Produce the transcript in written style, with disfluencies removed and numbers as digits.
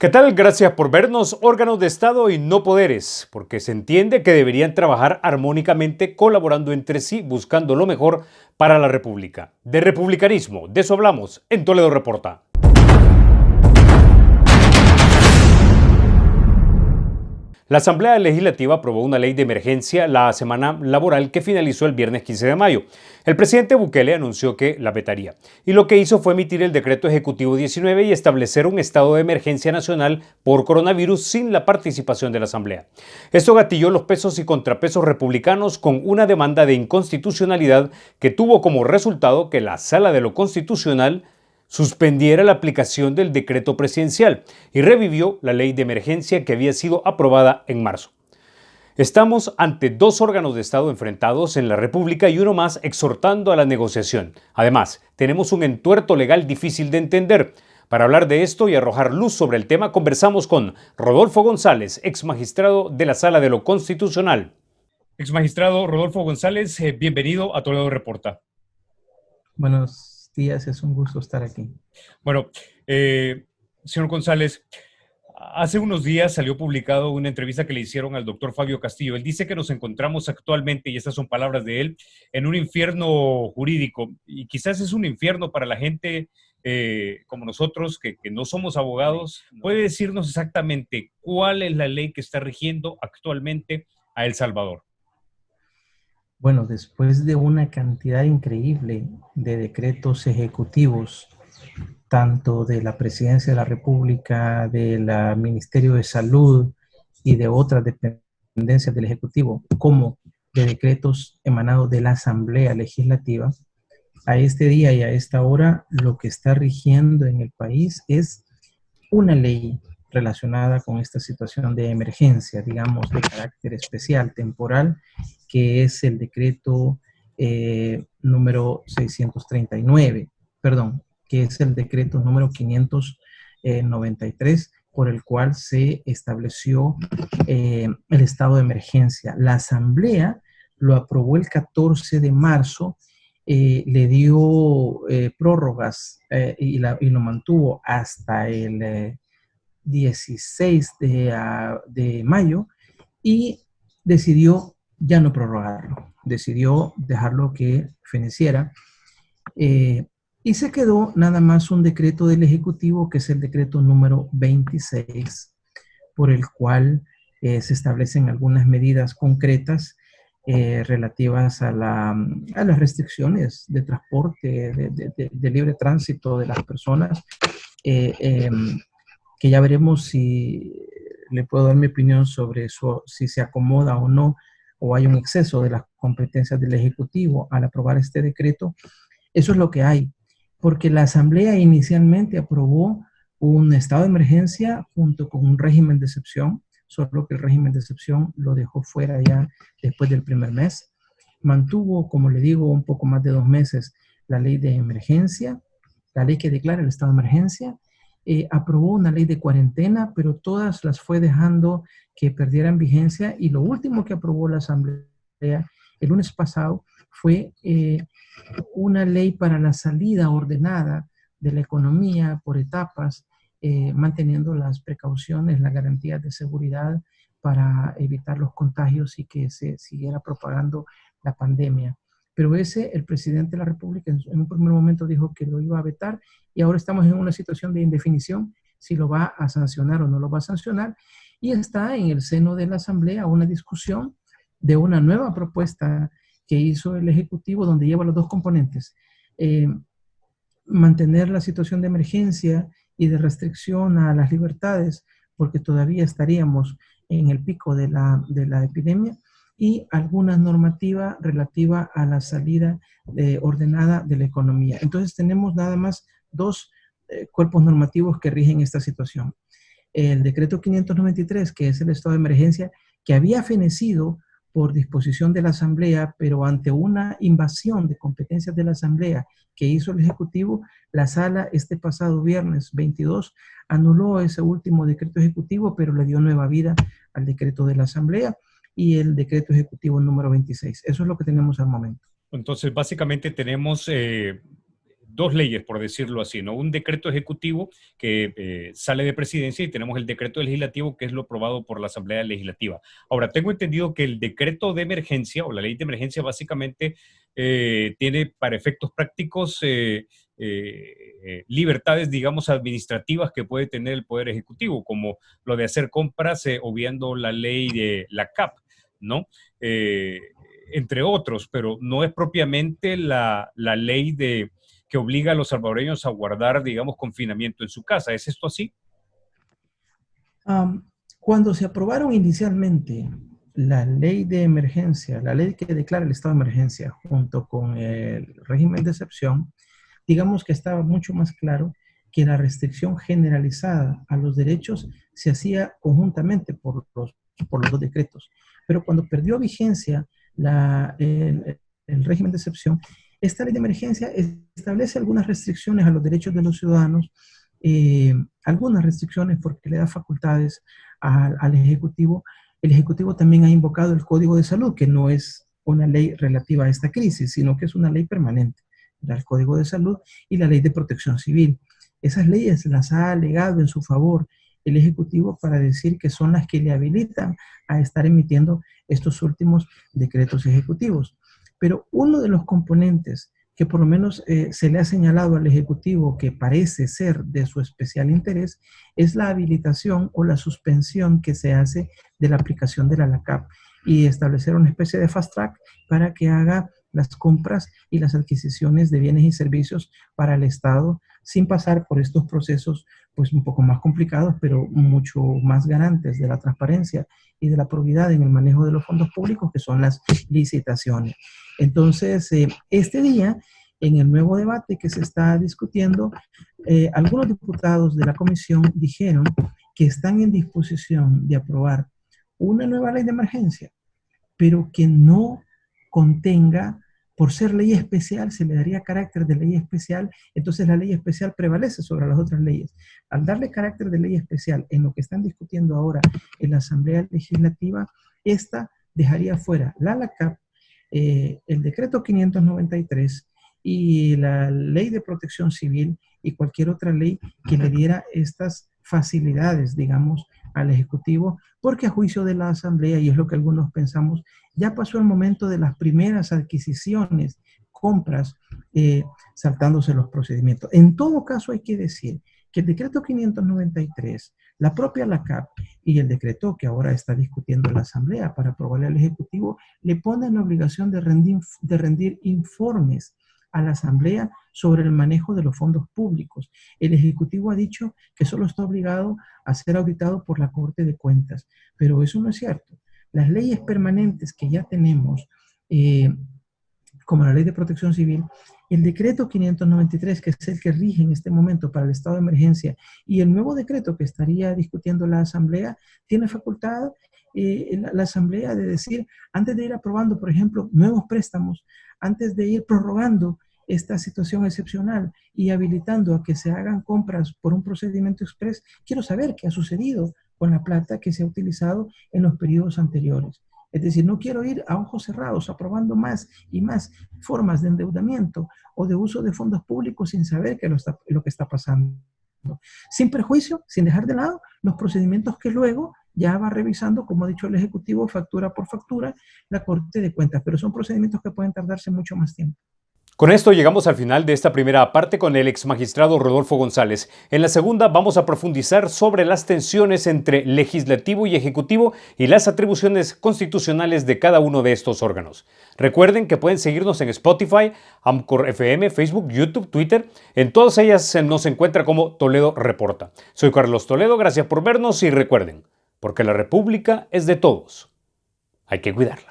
¿Qué tal? Gracias por vernos, órganos de Estado y no poderes, porque se entiende que deberían trabajar armónicamente, colaborando entre sí, buscando lo mejor para la República. De republicanismo, de eso hablamos en Toledo Reporta. La Asamblea Legislativa aprobó una ley de emergencia la semana laboral que finalizó el viernes 15 de mayo. El presidente Bukele anunció que la vetaría y lo que hizo fue emitir el decreto ejecutivo 19 y establecer un estado de emergencia nacional por coronavirus sin la participación de la Asamblea. Esto gatilló los pesos y contrapesos republicanos con una demanda de inconstitucionalidad que tuvo como resultado que la Sala de lo Constitucional suspendiera la aplicación del decreto presidencial y revivió la ley de emergencia que había sido aprobada en marzo. Estamos ante dos órganos de Estado enfrentados en la República y uno más exhortando a la negociación. Además, tenemos un entuerto legal difícil de entender. Para hablar de esto y arrojar luz sobre el tema, conversamos con Rodolfo González, ex magistrado de la Sala de lo Constitucional. Ex magistrado Rodolfo González, bienvenido a Toledo Reporta. Buenos días, es un gusto estar aquí. Bueno, señor González, hace unos días salió publicado una entrevista que le hicieron al doctor Fabio Castillo. Él dice que nos encontramos actualmente, y estas son palabras de él, en un infierno jurídico. Y quizás es un infierno para la gente como nosotros, que no somos abogados. ¿Puede decirnos exactamente cuál es la ley que está rigiendo actualmente a El Salvador? Bueno, después de una cantidad increíble de decretos ejecutivos, tanto de la Presidencia de la República, del Ministerio de Salud y de otras dependencias del Ejecutivo, como de decretos emanados de la Asamblea Legislativa, a este día y a esta hora lo que está rigiendo en el país es una ley relacionada con esta situación de emergencia, digamos, de carácter especial, temporal, que es el decreto número 639, perdón, que es el decreto número 593, por el cual se estableció el estado de emergencia. La Asamblea lo aprobó el 14 de marzo, le dio prórrogas y lo mantuvo hasta el 16 de mayo y decidió ya no prorrogarlo, decidió dejarlo que feneciera y se quedó nada más un decreto del Ejecutivo, que es el decreto número 26, por el cual se establecen algunas medidas concretas relativas a las restricciones de transporte, de libre tránsito de las personas, que ya veremos si le puedo dar mi opinión sobre eso, si se acomoda o no, o hay un exceso de las competencias del Ejecutivo al aprobar este decreto. Eso es lo que hay, porque la Asamblea inicialmente aprobó un estado de emergencia junto con un régimen de excepción, solo que el régimen de excepción lo dejó fuera ya después del primer mes. Mantuvo, como le digo, un poco más de 2 meses la ley de emergencia, la ley que declara el estado de emergencia. Aprobó una ley de cuarentena, pero todas las fue dejando que perdieran vigencia, y lo último que aprobó la Asamblea el lunes pasado fue una ley para la salida ordenada de la economía por etapas, manteniendo las precauciones, las garantías de seguridad para evitar los contagios y que se siguiera propagando la pandemia. Pero el presidente de la República en un primer momento dijo que lo iba a vetar, y ahora estamos en una situación de indefinición si lo va a sancionar o no lo va a sancionar, y está en el seno de la Asamblea una discusión de una nueva propuesta que hizo el Ejecutivo, donde lleva los dos componentes: mantener la situación de emergencia y de restricción a las libertades, porque todavía estaríamos en el pico de la epidemia, y alguna normativa relativa a la salida ordenada de la economía. Entonces tenemos nada más dos cuerpos normativos que rigen esta situación. El decreto 593, que es el estado de emergencia, que había fenecido por disposición de la Asamblea, pero ante una invasión de competencias de la Asamblea que hizo el Ejecutivo, la Sala este pasado viernes 22 anuló ese último decreto ejecutivo, pero le dio nueva vida al decreto de la Asamblea y el decreto ejecutivo número 26. Eso es lo que tenemos al momento. Entonces, básicamente tenemos dos leyes, por decirlo así, ¿no? Un decreto ejecutivo que sale de presidencia y tenemos el decreto legislativo que es lo aprobado por la Asamblea Legislativa. Ahora, tengo entendido que el decreto de emergencia o la ley de emergencia básicamente tiene para efectos prácticos libertades, digamos, administrativas que puede tener el Poder Ejecutivo, como lo de hacer compras obviando la ley de la CAP, ¿no? Entre otros, pero no es propiamente la ley que obliga a los salvadoreños a guardar, digamos, confinamiento en su casa. ¿Es esto así? Cuando se aprobaron inicialmente la ley de emergencia, la ley que declara el estado de emergencia junto con el régimen de excepción, digamos que estaba mucho más claro que la restricción generalizada a los derechos se hacía conjuntamente por los dos decretos. Pero cuando perdió vigencia el régimen de excepción, esta ley de emergencia establece algunas restricciones a los derechos de los ciudadanos, algunas restricciones porque le da facultades al Ejecutivo. El Ejecutivo también ha invocado el Código de Salud, que no es una ley relativa a esta crisis, sino que es una ley permanente, el Código de Salud y la Ley de Protección Civil. Esas leyes las ha alegado en su favor el Ejecutivo para decir que son las que le habilitan a estar emitiendo estos últimos decretos ejecutivos. Pero uno de los componentes que por lo menos se le ha señalado al Ejecutivo que parece ser de su especial interés es la habilitación o la suspensión que se hace de la aplicación de la LACAP y establecer una especie de fast track para que haga las compras y las adquisiciones de bienes y servicios para el Estado sin pasar por estos procesos pues un poco más complicados, pero mucho más garantes de la transparencia y de la probidad en el manejo de los fondos públicos, que son las licitaciones. Entonces, este día, en el nuevo debate que se está discutiendo, algunos diputados de la comisión dijeron que están en disposición de aprobar una nueva ley de emergencia, pero que no contenga, por ser ley especial, se le daría carácter de ley especial, entonces la ley especial prevalece sobre las otras leyes. Al darle carácter de ley especial en lo que están discutiendo ahora en la Asamblea Legislativa, esta dejaría fuera la LACAP, el decreto 593 y la ley de protección civil y cualquier otra ley que le diera estas facilidades, digamos, al Ejecutivo, porque a juicio de la Asamblea, y es lo que algunos pensamos, ya pasó el momento de las primeras adquisiciones, compras, saltándose los procedimientos. En todo caso, hay que decir que el decreto 593, la propia LACAP y el decreto que ahora está discutiendo la Asamblea para aprobarle al Ejecutivo, le ponen la obligación de rendir informes a la Asamblea sobre el manejo de los fondos públicos. El Ejecutivo ha dicho que solo está obligado a ser auditado por la Corte de Cuentas, pero eso no es cierto. Las leyes permanentes que ya tenemos, como la Ley de Protección Civil, el decreto 593, que es el que rige en este momento para el estado de emergencia, y el nuevo decreto que estaría discutiendo la Asamblea, tiene facultad la Asamblea de decir, antes de ir aprobando, por ejemplo, nuevos préstamos, antes de ir prorrogando esta situación excepcional y habilitando a que se hagan compras por un procedimiento express, quiero saber qué ha sucedido con la plata que se ha utilizado en los periodos anteriores. Es decir, no quiero ir a ojos cerrados aprobando más y más formas de endeudamiento o de uso de fondos públicos sin saber qué es lo que está pasando. Sin perjuicio, sin dejar de lado los procedimientos que luego ya va revisando, como ha dicho el Ejecutivo, factura por factura, la Corte de Cuentas, pero son procedimientos que pueden tardarse mucho más tiempo. Con esto llegamos al final de esta primera parte con el exmagistrado Rodolfo González. En la segunda vamos a profundizar sobre las tensiones entre legislativo y ejecutivo y las atribuciones constitucionales de cada uno de estos órganos. Recuerden que pueden seguirnos en Spotify, Anchor FM, Facebook, YouTube, Twitter. En todas ellas nos encuentra como Toledo Reporta. Soy Carlos Toledo, gracias por vernos y recuerden, porque la República es de todos. Hay que cuidarla.